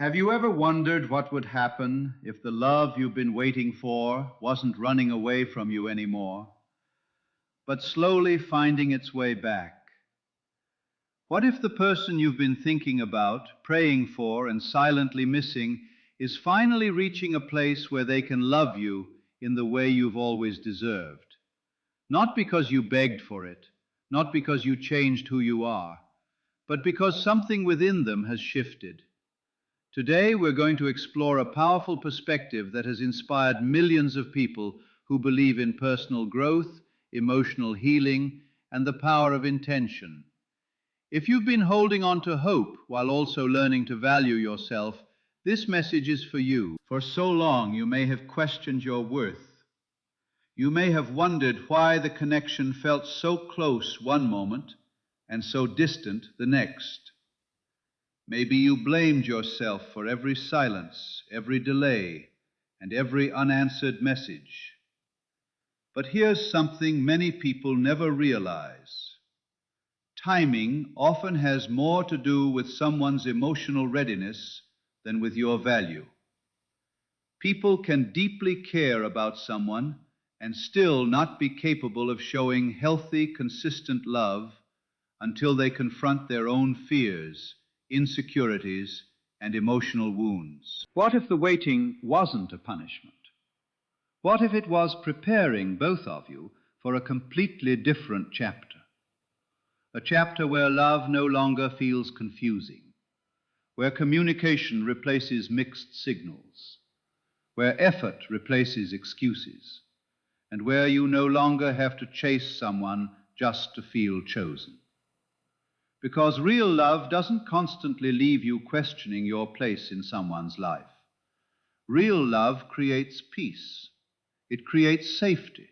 Have you ever wondered what would happen if the love you've been waiting for wasn't running away from you anymore, but slowly finding its way back? What if the person you've been thinking about, praying for, and silently missing is finally reaching a place where they can love you in the way you've always deserved? Not because you begged for it, not because you changed who you are, but because something within them has shifted. Today, we're going to explore a powerful perspective that has inspired millions of people who believe in personal growth, emotional healing, and the power of intention. If you've been holding on to hope while also learning to value yourself, this message is for you. For so long, you may have questioned your worth. You may have wondered why the connection felt so close one moment and so distant the next. Maybe you blamed yourself for every silence, every delay, and every unanswered message. But here's something many people never realize. Timing often has more to do with someone's emotional readiness than with your value. People can deeply care about someone and still not be capable of showing healthy, consistent love until they confront their own fears, insecurities, and emotional wounds. What if the waiting wasn't a punishment? What if it was preparing both of you for a completely different chapter? A chapter where love no longer feels confusing, where communication replaces mixed signals, where effort replaces excuses, and where you no longer have to chase someone just to feel chosen. Because real love doesn't constantly leave you questioning your place in someone's life. Real love creates peace. It creates safety.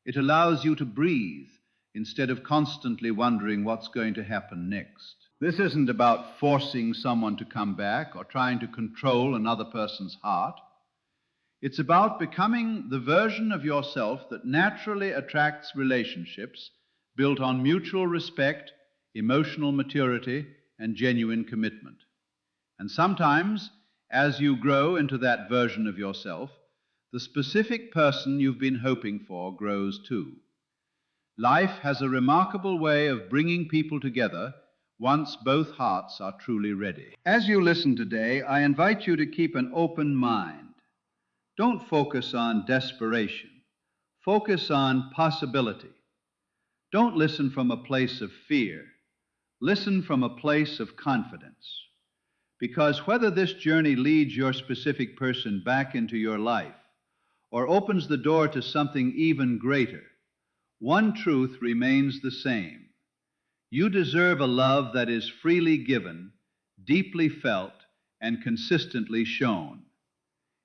It allows you to breathe instead of constantly wondering what's going to happen next. This isn't about forcing someone to come back or trying to control another person's heart. It's about becoming the version of yourself that naturally attracts relationships built on mutual respect, emotional maturity, and genuine commitment. And sometimes, as you grow into that version of yourself, the specific person you've been hoping for grows too. Life has a remarkable way of bringing people together once both hearts are truly ready. As you listen today, I invite you to keep an open mind. Don't focus on desperation. Focus on possibility. Don't listen from a place of fear. Listen from a place of confidence. Because whether this journey leads your specific person back into your life or opens the door to something even greater, one truth remains the same. You deserve a love that is freely given, deeply felt, and consistently shown.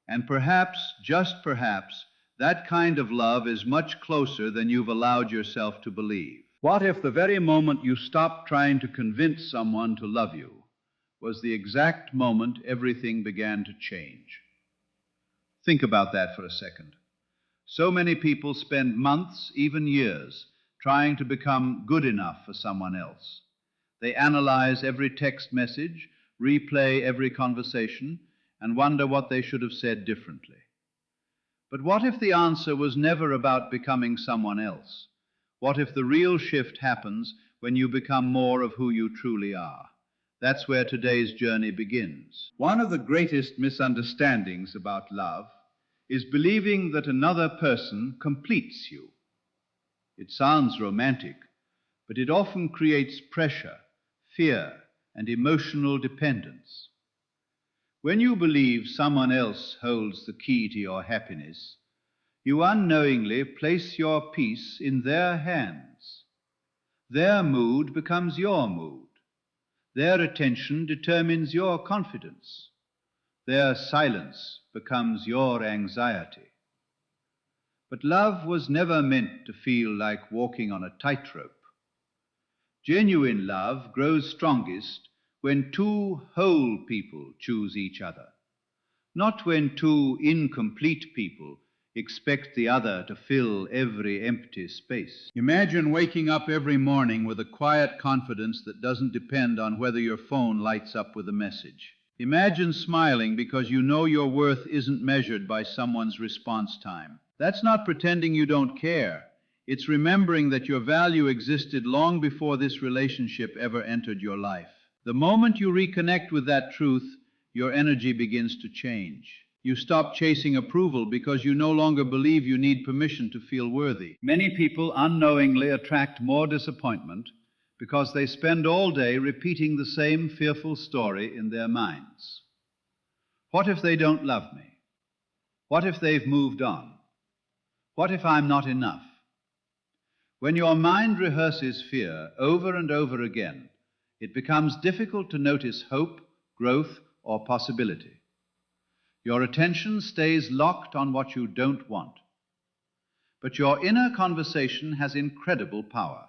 And perhaps, just perhaps, that kind of love is much closer than you've allowed yourself to believe. What if the very moment you stopped trying to convince someone to love you was the exact moment everything began to change? Think about that for a second. So many people spend months, even years, trying to become good enough for someone else. They analyze every text message, replay every conversation, and wonder what they should have said differently. But what if the answer was never about becoming someone else? What if the real shift happens when you become more of who you truly are? That's where today's journey begins. One of the greatest misunderstandings about love is believing that another person completes you. It sounds romantic, but it often creates pressure, fear, and emotional dependence. When you believe someone else holds the key to your happiness, you unknowingly place your peace in their hands. Their mood becomes your mood. Their attention determines your confidence. Their silence becomes your anxiety. But love was never meant to feel like walking on a tightrope. Genuine love grows strongest when two whole people choose each other, not when two incomplete people expect the other to fill every empty space. Imagine waking up every morning with a quiet confidence that doesn't depend on whether your phone lights up with a message. Imagine smiling because you know your worth isn't measured by someone's response time. That's not pretending you don't care. It's remembering that your value existed long before this relationship ever entered your life. The moment you reconnect with that truth, your energy begins to change. You stop chasing approval because you no longer believe you need permission to feel worthy. Many people unknowingly attract more disappointment because they spend all day repeating the same fearful story in their minds. What if they don't love me? What if they've moved on? What if I'm not enough? When your mind rehearses fear over and over again, it becomes difficult to notice hope, growth, or possibility. Your attention stays locked on what you don't want. But your inner conversation has incredible power.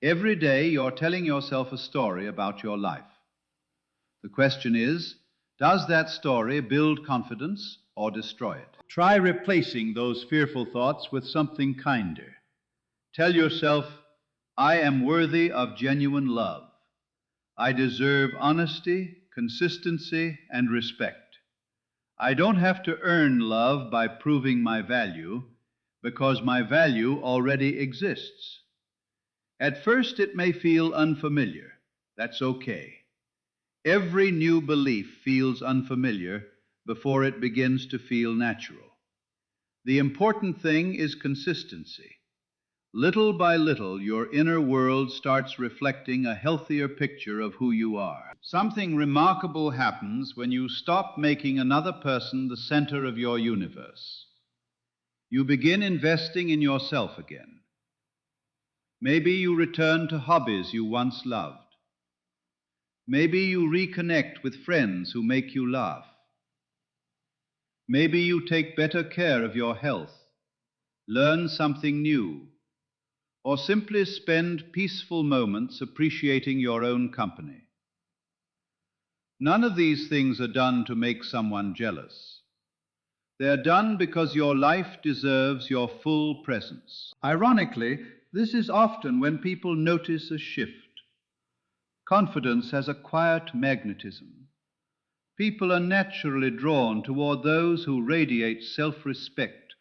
Every day you're telling yourself a story about your life. The question is, does that story build confidence or destroy it? Try replacing those fearful thoughts with something kinder. Tell yourself, I am worthy of genuine love. I deserve honesty, consistency, and respect. I don't have to earn love by proving my value, because my value already exists. At first, it may feel unfamiliar. That's okay. Every new belief feels unfamiliar before it begins to feel natural. The important thing is consistency. Little by little, your inner world starts reflecting a healthier picture of who you are. Something remarkable happens when you stop making another person the center of your universe. You begin investing in yourself again. Maybe you return to hobbies you once loved. Maybe you reconnect with friends who make you laugh. Maybe you take better care of your health, learn something new, or simply spend peaceful moments appreciating your own company. None of these things are done to make someone jealous. They're done because your life deserves your full presence. Ironically, this is often when people notice a shift. Confidence has a quiet magnetism. People are naturally drawn toward those who radiate self-respect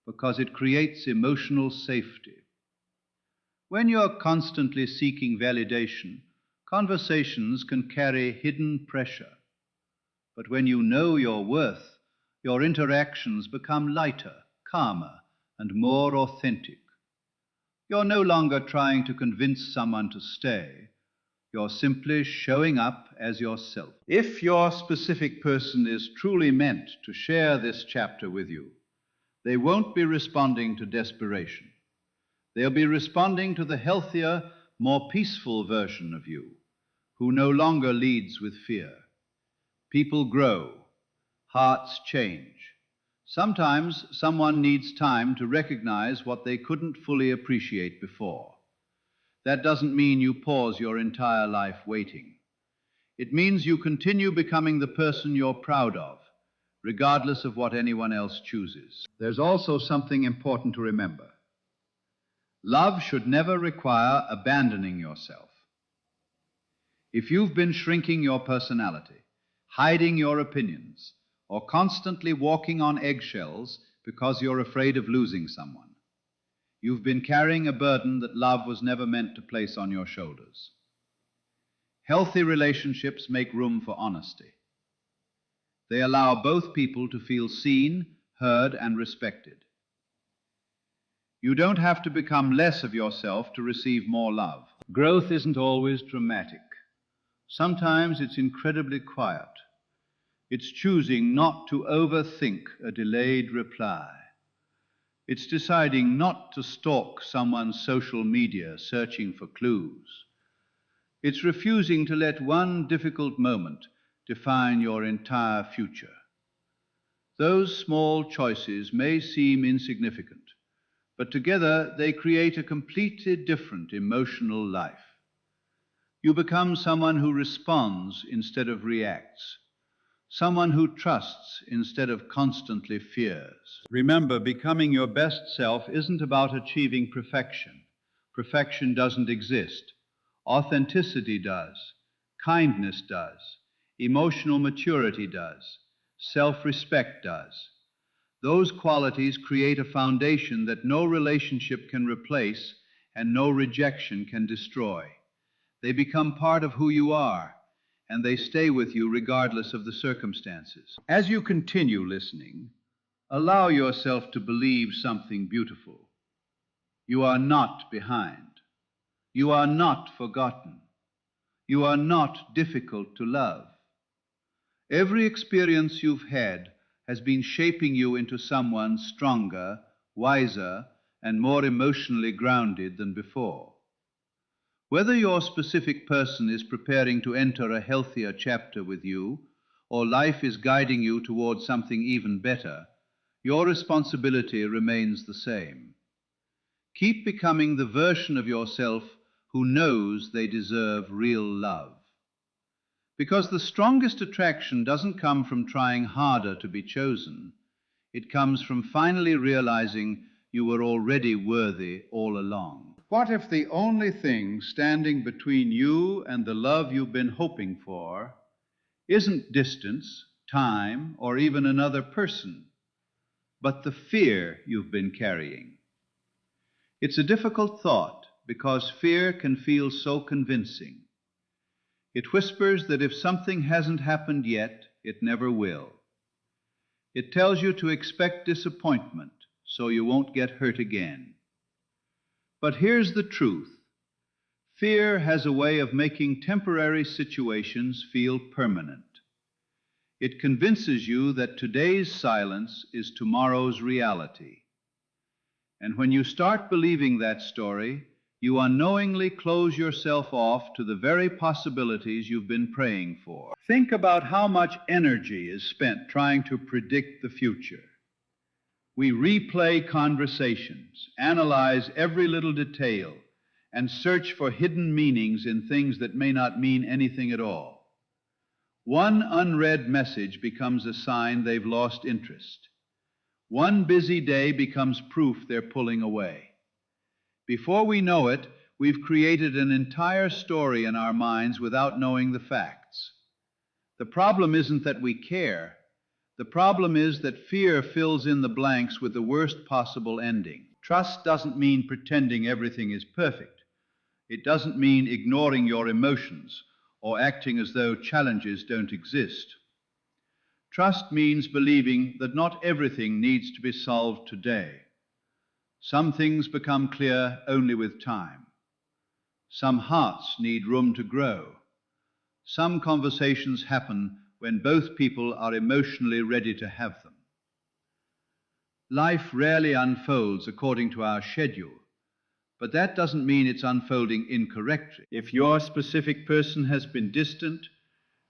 because it creates emotional safety. When you're constantly seeking validation, conversations can carry hidden pressure. But when you know your worth, your interactions become lighter, calmer, and more authentic. You're no longer trying to convince someone to stay. You're simply showing up as yourself. If your specific person is truly meant to share this chapter with you, they won't be responding to desperation. They'll be responding to the healthier, more peaceful version of you, who no longer leads with fear. People grow. Hearts change. Sometimes someone needs time to recognize what they couldn't fully appreciate before. That doesn't mean you pause your entire life waiting. It means you continue becoming the person you're proud of, regardless of what anyone else chooses. There's also something important to remember. Love should never require abandoning yourself. If you've been shrinking your personality, hiding your opinions, or constantly walking on eggshells because you're afraid of losing someone, you've been carrying a burden that love was never meant to place on your shoulders. Healthy relationships make room for honesty. They allow both people to feel seen, heard, and respected. You don't have to become less of yourself to receive more love. Growth isn't always dramatic. Sometimes it's incredibly quiet. It's choosing not to overthink a delayed reply. It's deciding not to stalk someone's social media searching for clues. It's refusing to let one difficult moment define your entire future. Those small choices may seem insignificant, but together they create a completely different emotional life. You become someone who responds instead of reacts, someone who trusts instead of constantly fears. Remember, becoming your best self isn't about achieving perfection. Perfection doesn't exist. Authenticity does. Kindness does. Emotional maturity does. Self-respect does. Those qualities create a foundation that no relationship can replace and no rejection can destroy. They become part of who you are, and they stay with you regardless of the circumstances. As you continue listening, allow yourself to believe something beautiful. You are not behind. You are not forgotten. You are not difficult to love. Every experience you've had has been shaping you into someone stronger, wiser, and more emotionally grounded than before. Whether your specific person is preparing to enter a healthier chapter with you, or life is guiding you towards something even better, your responsibility remains the same. Keep becoming the version of yourself who knows they deserve real love. Because the strongest attraction doesn't come from trying harder to be chosen. It comes from finally realizing you were already worthy all along. What if the only thing standing between you and the love you've been hoping for isn't distance, time, or even another person, but the fear you've been carrying? It's a difficult thought because fear can feel so convincing. It whispers that if something hasn't happened yet, it never will. It tells you to expect disappointment so you won't get hurt again. But here's the truth. Fear has a way of making temporary situations feel permanent. It convinces you that today's silence is tomorrow's reality. And when you start believing that story, you unknowingly close yourself off to the very possibilities you've been praying for. Think about how much energy is spent trying to predict the future. We replay conversations, analyze every little detail, and search for hidden meanings in things that may not mean anything at all. One unread message becomes a sign they've lost interest. One busy day becomes proof they're pulling away. Before we know it, we've created an entire story in our minds without knowing the facts. The problem isn't that we care. The problem is that fear fills in the blanks with the worst possible ending. Trust doesn't mean pretending everything is perfect. It doesn't mean ignoring your emotions or acting as though challenges don't exist. Trust means believing that not everything needs to be solved today. Some things become clear only with time. Some hearts need room to grow. Some conversations happen when both people are emotionally ready to have them. Life rarely unfolds according to our schedule, but that doesn't mean it's unfolding incorrectly. If your specific person has been distant,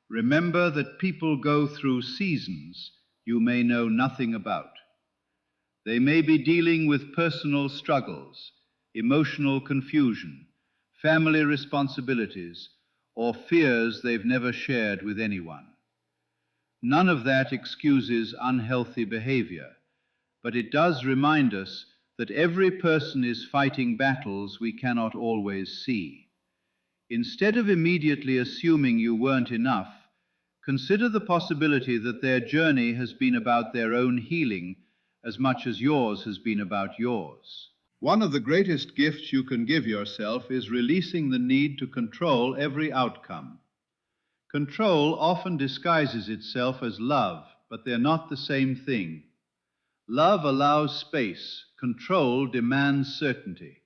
remember that people go through seasons you may know nothing about. They may be dealing with personal struggles, emotional confusion, family responsibilities, or fears they've never shared with anyone. None of that excuses unhealthy behavior, but it does remind us that every person is fighting battles we cannot always see. Instead of immediately assuming you weren't enough, consider the possibility that their journey has been about their own healing as much as yours has been about yours. One of the greatest gifts you can give yourself is releasing the need to control every outcome. Control often disguises itself as love, but they're not the same thing. Love allows space. Control demands certainty.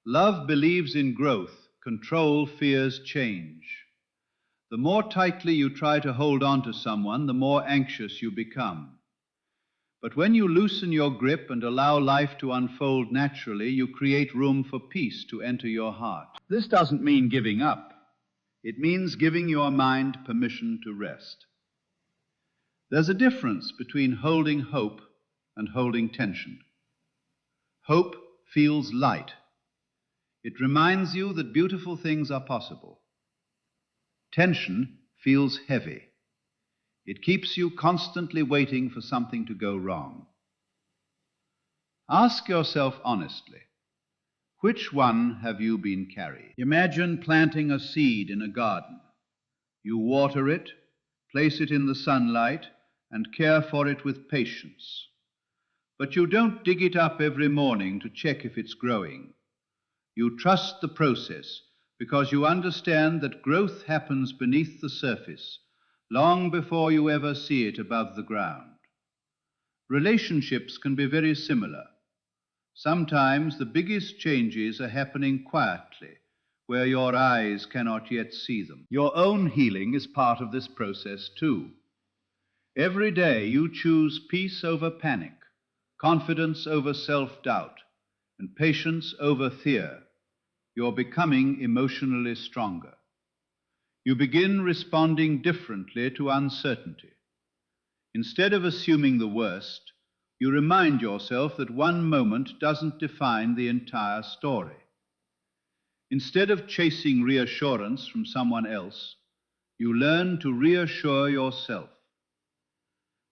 Love believes in growth. Control fears change. The more tightly you try to hold on to someone, the more anxious you become. But when you loosen your grip and allow life to unfold naturally, you create room for peace to enter your heart. This doesn't mean giving up. It means giving your mind permission to rest. There's a difference between holding hope and holding tension. Hope feels light. It reminds you that beautiful things are possible. Tension feels heavy. It keeps you constantly waiting for something to go wrong. Ask yourself honestly, which one have you been carrying? Imagine planting a seed in a garden. You water it, place it in the sunlight, and care for it with patience. But you don't dig it up every morning to check if it's growing. You trust the process because you understand that growth happens beneath the surface, long before you ever see it above the ground. Relationships can be very similar. Sometimes the biggest changes are happening quietly, where your eyes cannot yet see them. Your own healing is part of this process too. Every day you choose peace over panic, confidence over self-doubt, and patience over fear. You're becoming emotionally stronger. You begin responding differently to uncertainty. Instead of assuming the worst, you remind yourself that one moment doesn't define the entire story. Instead of chasing reassurance from someone else, you learn to reassure yourself.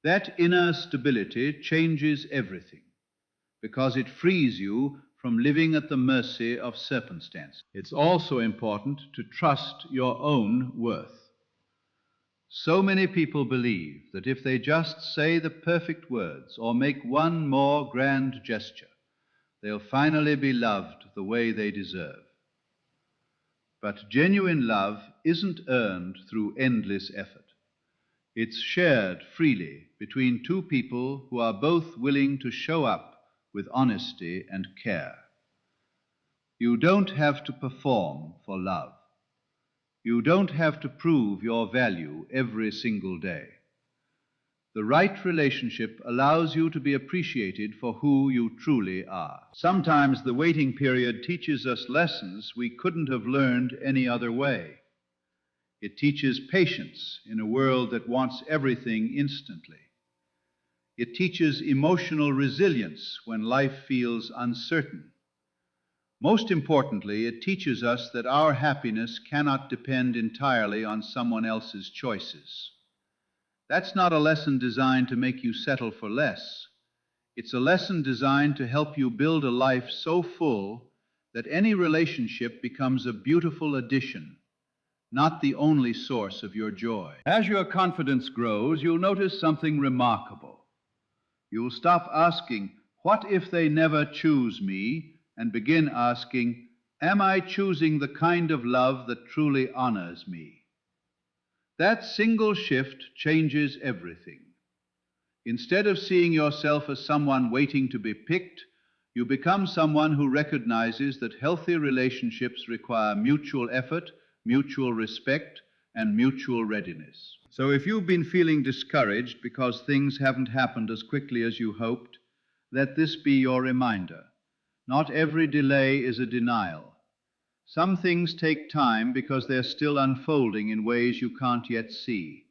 That inner stability changes everything because it frees you from living at the mercy of circumstance. It's also important to trust your own worth. So many people believe that if they just say the perfect words or make one more grand gesture, they'll finally be loved the way they deserve. But genuine love isn't earned through endless effort. It's shared freely between two people who are both willing to show up with honesty and care. You don't have to perform for love. You don't have to prove your value every single day. The right relationship allows you to be appreciated for who you truly are. Sometimes the waiting period teaches us lessons we couldn't have learned any other way. It teaches patience in a world that wants everything instantly. It teaches emotional resilience when life feels uncertain. Most importantly, it teaches us that our happiness cannot depend entirely on someone else's choices. That's not a lesson designed to make you settle for less. It's a lesson designed to help you build a life so full that any relationship becomes a beautiful addition, not the only source of your joy. As your confidence grows, you'll notice something remarkable. You'll stop asking, "What if they never choose me?" and begin asking, "Am I choosing the kind of love that truly honors me?" That single shift changes everything. Instead of seeing yourself as someone waiting to be picked, you become someone who recognizes that healthy relationships require mutual effort, mutual respect, and mutual readiness. So if you've been feeling discouraged because things haven't happened as quickly as you hoped, let this be your reminder. Not every delay is a denial. Some things take time because they're still unfolding in ways you can't yet see.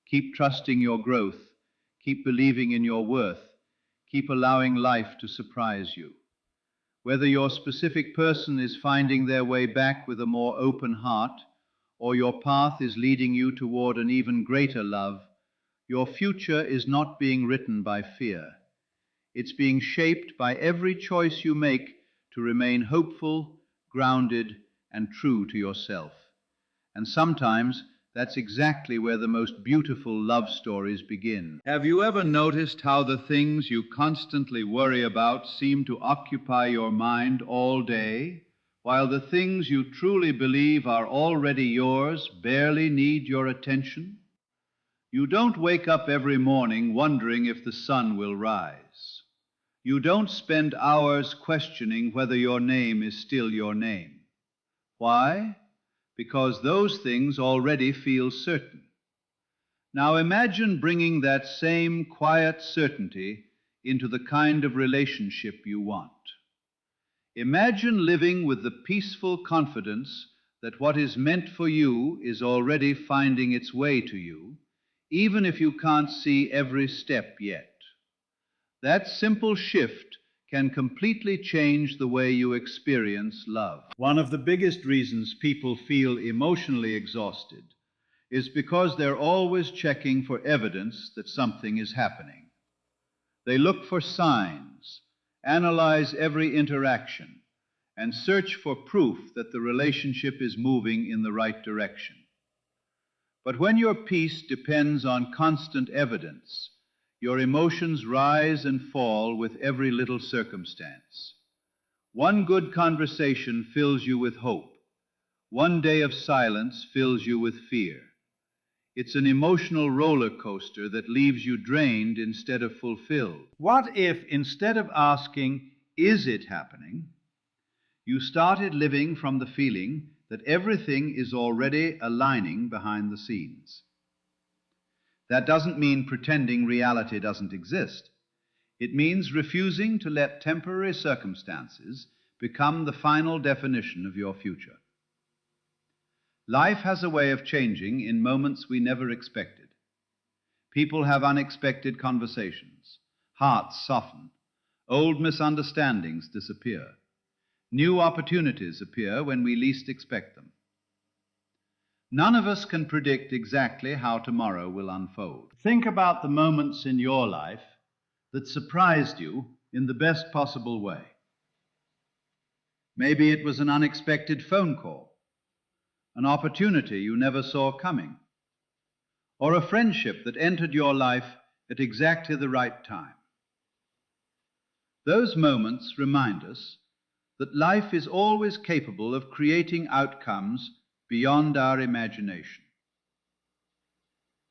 Keep trusting your growth. Keep believing in your worth. Keep allowing life to surprise you. Whether your specific person is finding their way back with a more open heart, or your path is leading you toward an even greater love, your future is not being written by fear. It's being shaped by every choice you make to remain hopeful, grounded, and true to yourself. And sometimes that's exactly where the most beautiful love stories begin. Have you ever noticed how the things you constantly worry about seem to occupy your mind all day, while the things you truly believe are already yours barely need your attention? You don't wake up every morning wondering if the sun will rise. You don't spend hours questioning whether your name is still your name. Why? Because those things already feel certain. Now imagine bringing that same quiet certainty into the kind of relationship you want. Imagine living with the peaceful confidence that what is meant for you is already finding its way to you, even if you can't see every step yet. That simple shift can completely change the way you experience love. One of the biggest reasons people feel emotionally exhausted is because they're always checking for evidence that something is happening. They look for signs, analyze every interaction, and search for proof that the relationship is moving in the right direction. But when your peace depends on constant evidence, your emotions rise and fall with every little circumstance. One good conversation fills you with hope. One day of silence fills you with fear. It's an emotional roller coaster that leaves you drained instead of fulfilled. What if, instead of asking, "Is it happening?" you started living from the feeling that everything is already aligning behind the scenes? That doesn't mean pretending reality doesn't exist. It means refusing to let temporary circumstances become the final definition of your future. Life has a way of changing in moments we never expected. People have unexpected conversations. Hearts soften. Old misunderstandings disappear. New opportunities appear when we least expect them. None of us can predict exactly how tomorrow will unfold. Think about the moments in your life that surprised you in the best possible way. Maybe it was an unexpected phone call, an opportunity you never saw coming, or a friendship that entered your life at exactly the right time. Those moments remind us that life is always capable of creating outcomes beyond our imagination.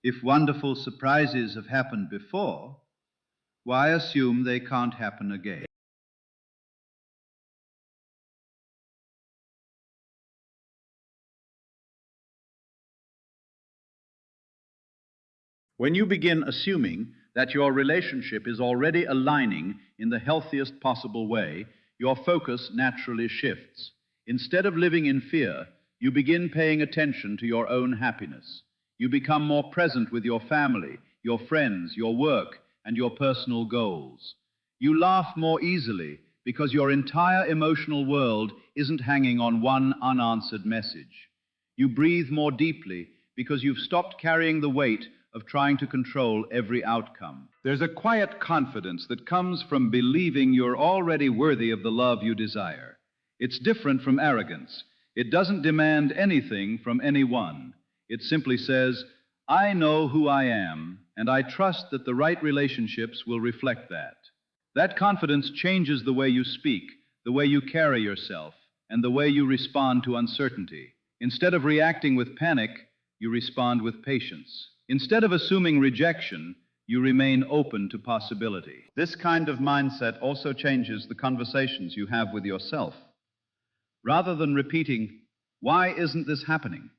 If wonderful surprises have happened before, why assume they can't happen again? When you begin assuming that your relationship is already aligning in the healthiest possible way, your focus naturally shifts. Instead of living in fear, you begin paying attention to your own happiness. You become more present with your family, your friends, your work, and your personal goals. You laugh more easily because your entire emotional world isn't hanging on one unanswered message. You breathe more deeply because you've stopped carrying the weight of trying to control every outcome. There's a quiet confidence that comes from believing you're already worthy of the love you desire. It's different from arrogance. It doesn't demand anything from anyone. It simply says, "I know who I am, and I trust that the right relationships will reflect that." That confidence changes the way you speak, the way you carry yourself, and the way you respond to uncertainty. Instead of reacting with panic, you respond with patience. Instead of assuming rejection, you remain open to possibility. This kind of mindset also changes the conversations you have with yourself. Rather than repeating, "Why isn't this happening?"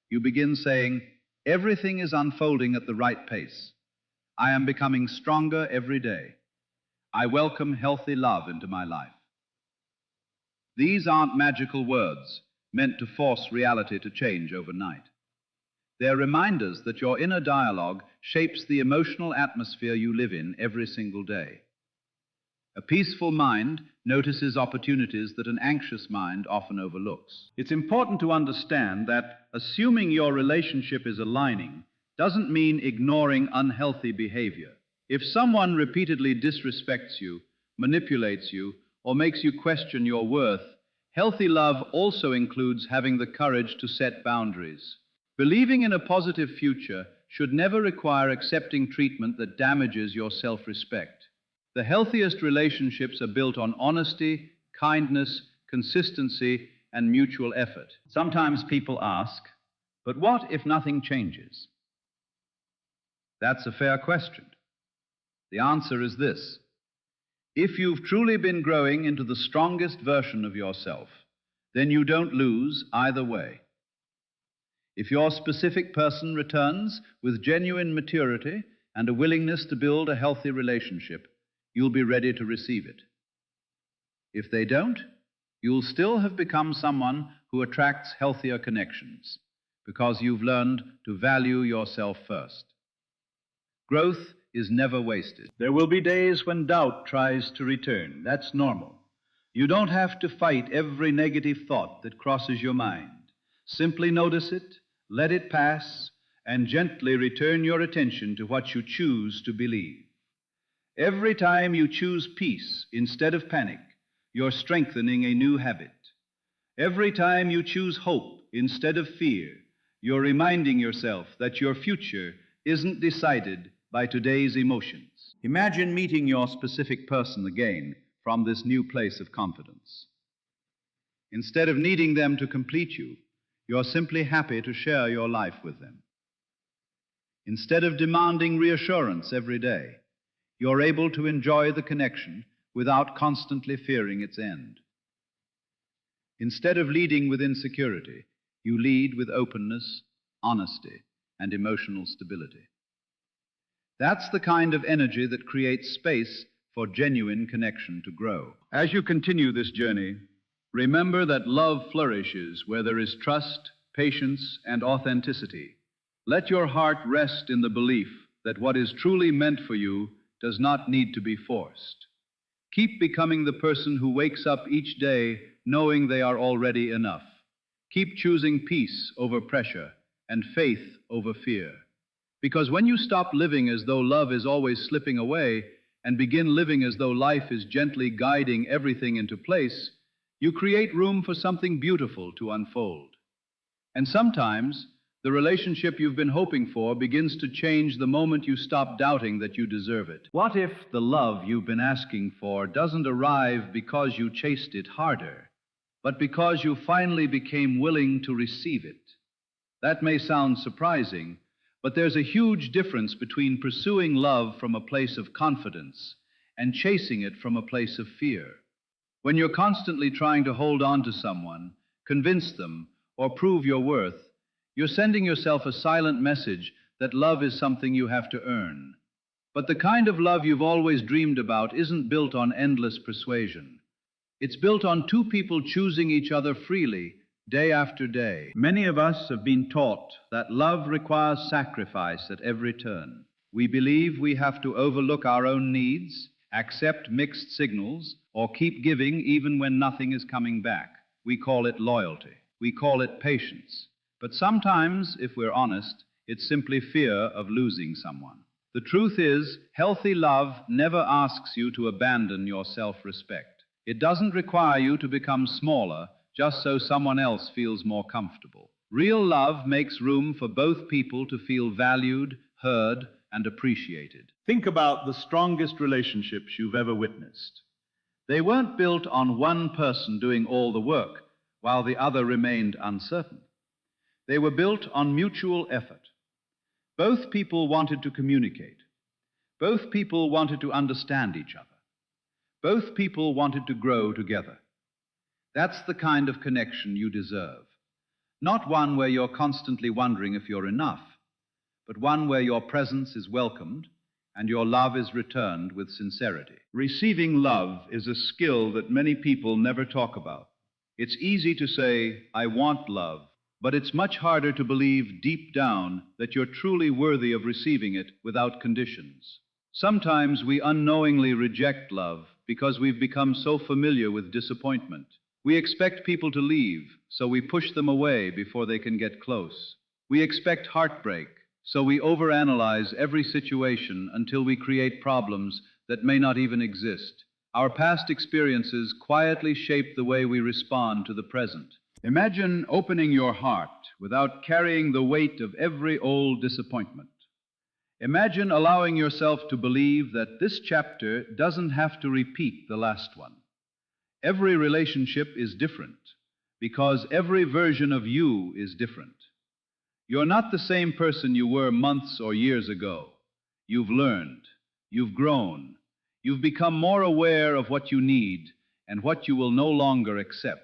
you begin saying, "Everything is unfolding at the right pace. I am becoming stronger every day. I welcome healthy love into my life." These aren't magical words meant to force reality to change overnight. They're reminders that your inner dialogue shapes the emotional atmosphere you live in every single day. A peaceful mind notices opportunities that an anxious mind often overlooks. It's important to understand that assuming your relationship is aligning doesn't mean ignoring unhealthy behavior. If someone repeatedly disrespects you, manipulates you, or makes you question your worth, healthy love also includes having the courage to set boundaries. Believing in a positive future should never require accepting treatment that damages your self-respect. The healthiest relationships are built on honesty, kindness, consistency, and mutual effort. Sometimes people ask, "But what if nothing changes?" That's a fair question. The answer is this: if you've truly been growing into the strongest version of yourself, then you don't lose either way. If your specific person returns with genuine maturity and a willingness to build a healthy relationship, you'll be ready to receive it. If they don't, you'll still have become someone who attracts healthier connections because you've learned to value yourself first. Growth is never wasted. There will be days when doubt tries to return. That's normal. You don't have to fight every negative thought that crosses your mind. Simply notice it, let it pass, and gently return your attention to what you choose to believe. Every time you choose peace instead of panic, you're strengthening a new habit. Every time you choose hope instead of fear, You're reminding yourself that your future isn't decided by today's emotions. Imagine meeting your specific person again from this new place of confidence. Instead of needing them to complete you, you're simply happy to share your life with them. Instead of demanding reassurance every day, you're able to enjoy the connection without constantly fearing its end. Instead of leading with insecurity, you lead with openness, honesty, and emotional stability. That's the kind of energy that creates space for genuine connection to grow. As you continue this journey, remember that love flourishes where there is trust, patience, and authenticity. Let your heart rest in the belief that what is truly meant for you does not need to be forced. Keep becoming the person who wakes up each day knowing they are already enough. Keep choosing peace over pressure and faith over fear. Because when you stop living as though love is always slipping away and begin living as though life is gently guiding everything into place, you create room for something beautiful to unfold. And sometimes, the relationship you've been hoping for begins to change the moment you stop doubting that you deserve it. What if the love you've been asking for doesn't arrive because you chased it harder, but because you finally became willing to receive it? That may sound surprising, but there's a huge difference between pursuing love from a place of confidence and chasing it from a place of fear. When you're constantly trying to hold on to someone, convince them, or prove your worth, you're sending yourself a silent message that love is something you have to earn. But the kind of love you've always dreamed about isn't built on endless persuasion. It's built on two people choosing each other freely, day after day. Many of us have been taught that love requires sacrifice at every turn. We believe we have to overlook our own needs, accept mixed signals, or keep giving even when nothing is coming back. We call it loyalty. We call it patience. But sometimes, if we're honest, it's simply fear of losing someone. The truth is, healthy love never asks you to abandon your self-respect. It doesn't require you to become smaller just so someone else feels more comfortable. Real love makes room for both people to feel valued, heard, and appreciated. Think about the strongest relationships you've ever witnessed. They weren't built on one person doing all the work while the other remained uncertain. They were built on mutual effort. Both people wanted to communicate. Both people wanted to understand each other. Both people wanted to grow together. That's the kind of connection you deserve. Not one where you're constantly wondering if you're enough, but one where your presence is welcomed and your love is returned with sincerity. Receiving love is a skill that many people never talk about. It's easy to say, "I want love," but it's much harder to believe deep down that you're truly worthy of receiving it without conditions. Sometimes we unknowingly reject love because we've become so familiar with disappointment. We expect people to leave, so we push them away before they can get close. We expect heartbreak, so we overanalyze every situation until we create problems that may not even exist. Our past experiences quietly shape the way we respond to the present. Imagine opening your heart without carrying the weight of every old disappointment. Imagine allowing yourself to believe that this chapter doesn't have to repeat the last one. Every relationship is different because every version of you is different. You're not the same person you were months or years ago. You've learned, you've grown, you've become more aware of what you need and what you will no longer accept.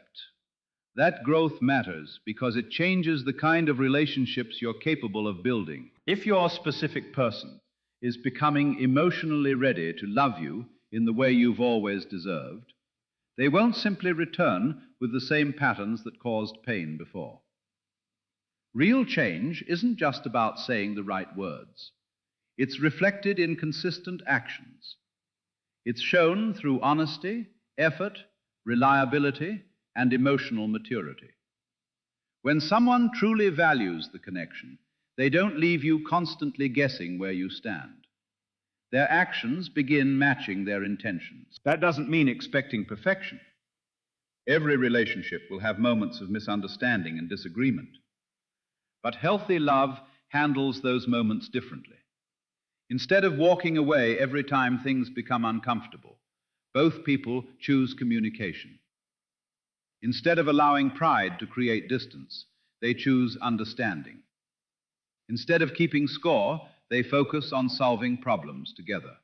That growth matters because it changes the kind of relationships you're capable of building. If your specific person is becoming emotionally ready to love you in the way you've always deserved, they won't simply return with the same patterns that caused pain before. Real change isn't just about saying the right words. It's reflected in consistent actions. It's shown through honesty, effort, reliability, and emotional maturity. When someone truly values the connection, they don't leave you constantly guessing where you stand. Their actions begin matching their intentions. That doesn't mean expecting perfection. Every relationship will have moments of misunderstanding and disagreement. But healthy love handles those moments differently. Instead of walking away every time things become uncomfortable, both people choose communication. Instead of allowing pride to create distance, they choose understanding. Instead of keeping score, they focus on solving problems together.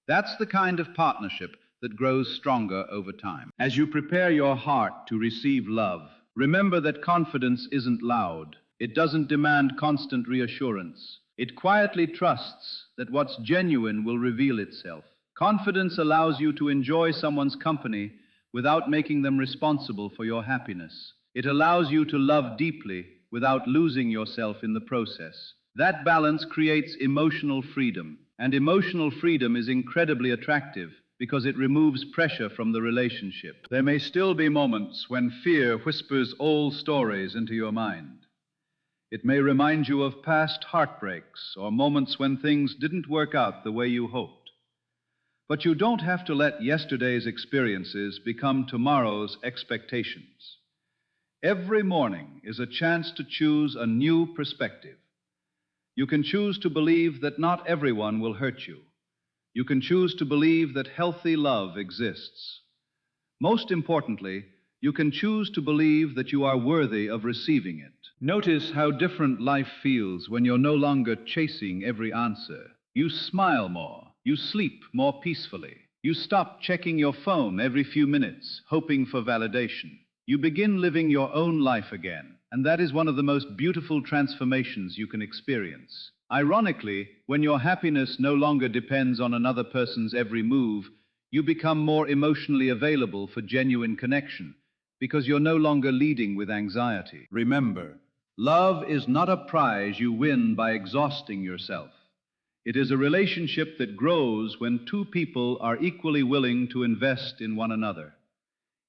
That's the kind of partnership that grows stronger over time. As you prepare your heart to receive love, remember that confidence isn't loud. It doesn't demand constant reassurance. It quietly trusts that what's genuine will reveal itself. Confidence allows you to enjoy someone's company without making them responsible for your happiness. It allows you to love deeply without losing yourself in the process. That balance creates emotional freedom, and emotional freedom is incredibly attractive because it removes pressure from the relationship. There may still be moments when fear whispers old stories into your mind. It may remind you of past heartbreaks or moments when things didn't work out the way you hoped. But you don't have to let yesterday's experiences become tomorrow's expectations. Every morning is a chance to choose a new perspective. You can choose to believe that not everyone will hurt you. You can choose to believe that healthy love exists. Most importantly, you can choose to believe that you are worthy of receiving it. Notice how different life feels when you're no longer chasing every answer. You smile more. You sleep more peacefully. You stop checking your phone every few minutes, hoping for validation. You begin living your own life again, and that is one of the most beautiful transformations you can experience. Ironically, when your happiness no longer depends on another person's every move, you become more emotionally available for genuine connection, because you're no longer leading with anxiety. Remember, love is not a prize you win by exhausting yourself. It is a relationship that grows when two people are equally willing to invest in one another.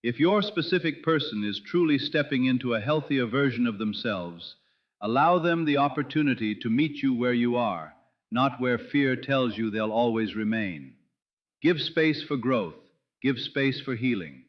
If your specific person is truly stepping into a healthier version of themselves, allow them the opportunity to meet you where you are, not where fear tells you they'll always remain. Give space for growth. Give space for healing.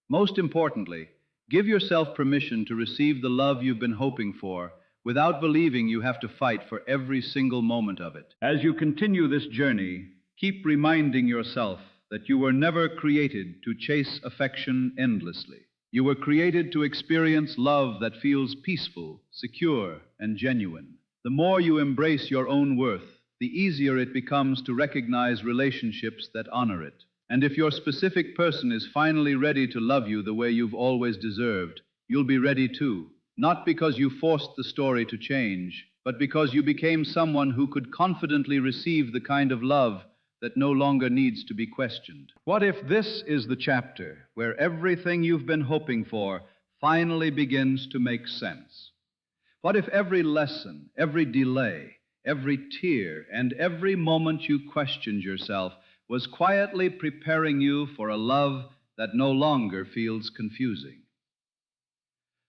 Most importantly, give yourself permission to receive the love you've been hoping for without believing you have to fight for every single moment of it. As you continue this journey, keep reminding yourself that you were never created to chase affection endlessly. You were created to experience love that feels peaceful, secure, and genuine. The more you embrace your own worth, the easier it becomes to recognize relationships that honor it. And if your specific person is finally ready to love you the way you've always deserved, you'll be ready too. Not because you forced the story to change, but because you became someone who could confidently receive the kind of love that no longer needs to be questioned. What if this is the chapter where everything you've been hoping for finally begins to make sense? What if every lesson, every delay, every tear, and every moment you questioned yourself was quietly preparing you for a love that no longer feels confusing?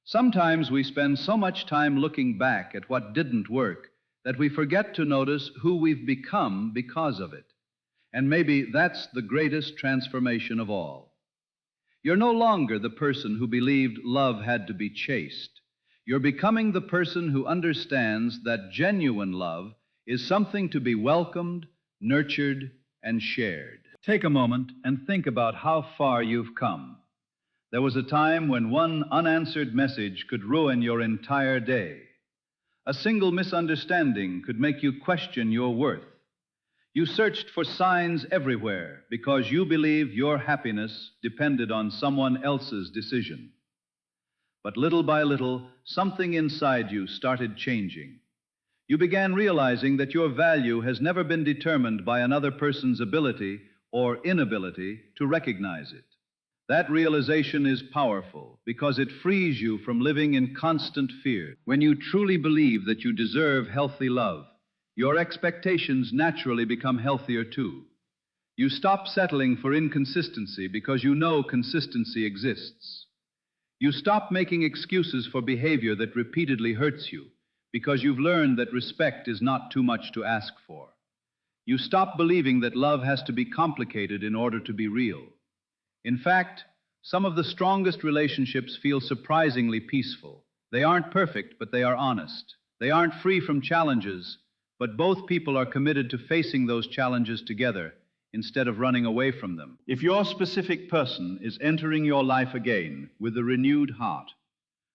Sometimes we spend so much time looking back at what didn't work that we forget to notice who we've become because of it. And maybe that's the greatest transformation of all. You're no longer the person who believed love had to be chased. You're becoming the person who understands that genuine love is something to be welcomed, nurtured, and shared. Take a moment and think about how far you've come. There was a time when one unanswered message could ruin your entire day. A single misunderstanding could make you question your worth. You searched for signs everywhere because you believed your happiness depended on someone else's decision. But little by little, something inside you started changing. You began realizing that your value has never been determined by another person's ability or inability to recognize it. That realization is powerful because it frees you from living in constant fear. When you truly believe that you deserve healthy love, your expectations naturally become healthier too. You stop settling for inconsistency because you know consistency exists. You stop making excuses for behavior that repeatedly hurts you because you've learned that respect is not too much to ask for. You stop believing that love has to be complicated in order to be real. In fact, some of the strongest relationships feel surprisingly peaceful They aren't perfect, but they are honest. They aren't free from challenges, but both people are committed to facing those challenges together instead of running away from them. If your specific person is entering your life again with a renewed heart,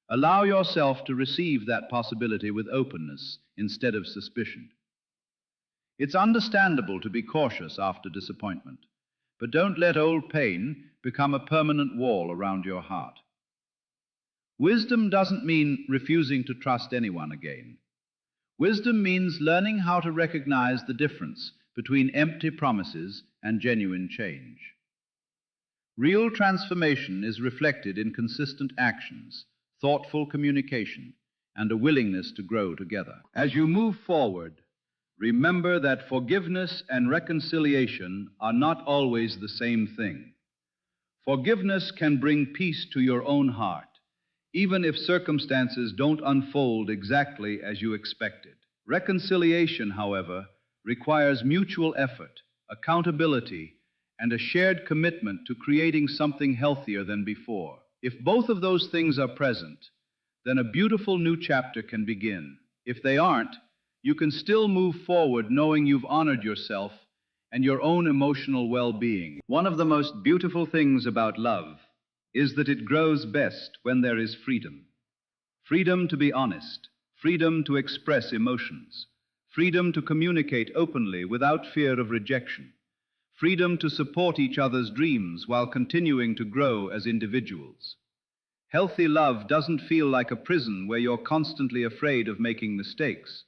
allow yourself to receive that possibility with openness instead of suspicion. It's understandable to be cautious after disappointment, but don't let old pain become a permanent wall around your heart. Wisdom doesn't mean refusing to trust anyone again. Wisdom means learning how to recognize the difference between empty promises and genuine change. Real transformation is reflected in consistent actions, thoughtful communication, and a willingness to grow together. As you move forward, remember that forgiveness and reconciliation are not always the same thing. Forgiveness can bring peace to your own heart, even if circumstances don't unfold exactly as you expected. Reconciliation, however, requires mutual effort, accountability, and a shared commitment to creating something healthier than before. If both of those things are present, then a beautiful new chapter can begin. If they aren't, you can still move forward knowing you've honored yourself and your own emotional well-being. One of the most beautiful things about love is that it grows best when there is freedom. Freedom to be honest, freedom to express emotions, freedom to communicate openly without fear of rejection, freedom to support each other's dreams while continuing to grow as individuals. Healthy love doesn't feel like a prison where you're constantly afraid of making mistakes.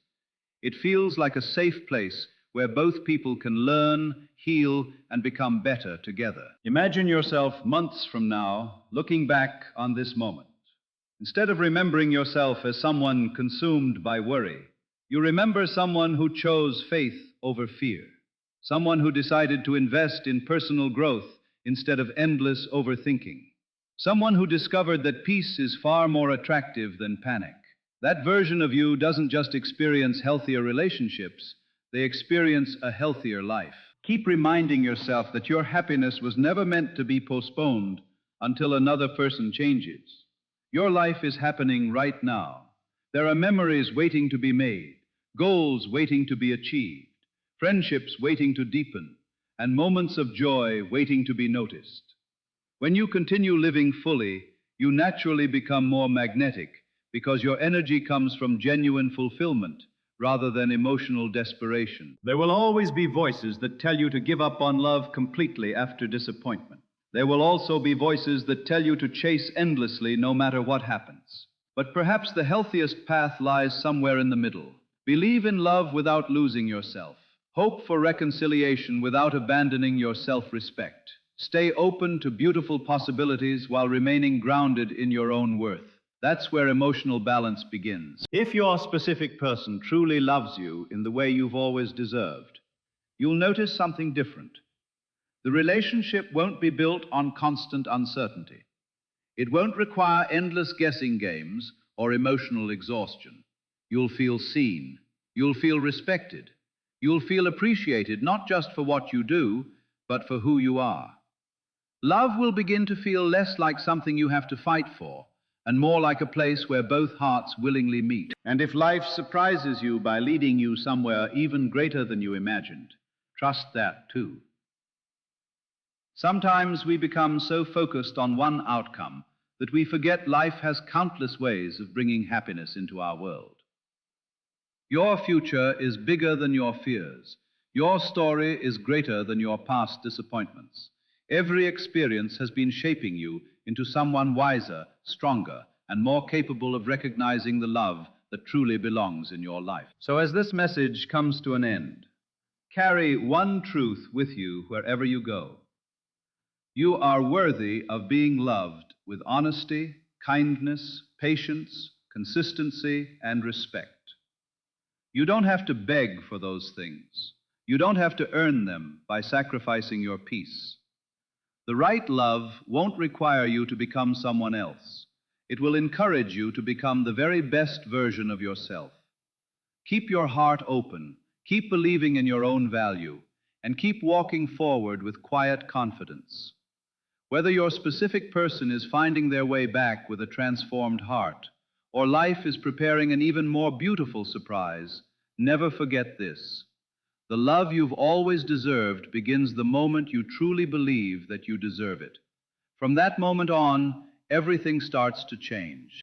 It feels like a safe place where both people can learn, heal, and become better together. Imagine yourself months from now looking back on this moment. Instead of remembering yourself as someone consumed by worry, you remember someone who chose faith over fear, someone who decided to invest in personal growth instead of endless overthinking, someone who discovered that peace is far more attractive than panic. That version of you doesn't just experience healthier relationships, they experience a healthier life. Keep reminding yourself that your happiness was never meant to be postponed until another person changes. Your life is happening right now. There are memories waiting to be made, goals waiting to be achieved, friendships waiting to deepen, and moments of joy waiting to be noticed. When you continue living fully, you naturally become more magnetic because your energy comes from genuine fulfillment rather than emotional desperation. There will always be voices that tell you to give up on love completely after disappointment. There will also be voices that tell you to chase endlessly no matter what happens. But perhaps the healthiest path lies somewhere in the middle. Believe in love without losing yourself. Hope for reconciliation without abandoning your self-respect. Stay open to beautiful possibilities while remaining grounded in your own worth. That's where emotional balance begins. If your specific person truly loves you in the way you've always deserved, you'll notice something different. The relationship won't be built on constant uncertainty. It won't require endless guessing games or emotional exhaustion. You'll feel seen. You'll feel respected. You'll feel appreciated not just for what you do, but for who you are. Love will begin to feel less like something you have to fight for, and more like a place where both hearts willingly meet. And if life surprises you by leading you somewhere even greater than you imagined, trust that too. Sometimes we become so focused on one outcome that we forget life has countless ways of bringing happiness into our world. Your future is bigger than your fears. Your story is greater than your past disappointments. Every experience has been shaping you into someone wiser, stronger, and more capable of recognizing the love that truly belongs in your life. So as this message comes to an end, carry one truth with you wherever you go. You are worthy of being loved with honesty, kindness, patience, consistency, and respect. You don't have to beg for those things. You don't have to earn them by sacrificing your peace. The right love won't require you to become someone else. It will encourage you to become the very best version of yourself. Keep your heart open, keep believing in your own value, and keep walking forward with quiet confidence. Whether your specific person is finding their way back with a transformed heart, or life is preparing an even more beautiful surprise, never forget this. The love you've always deserved begins the moment you truly believe that you deserve it. From that moment on, everything starts to change.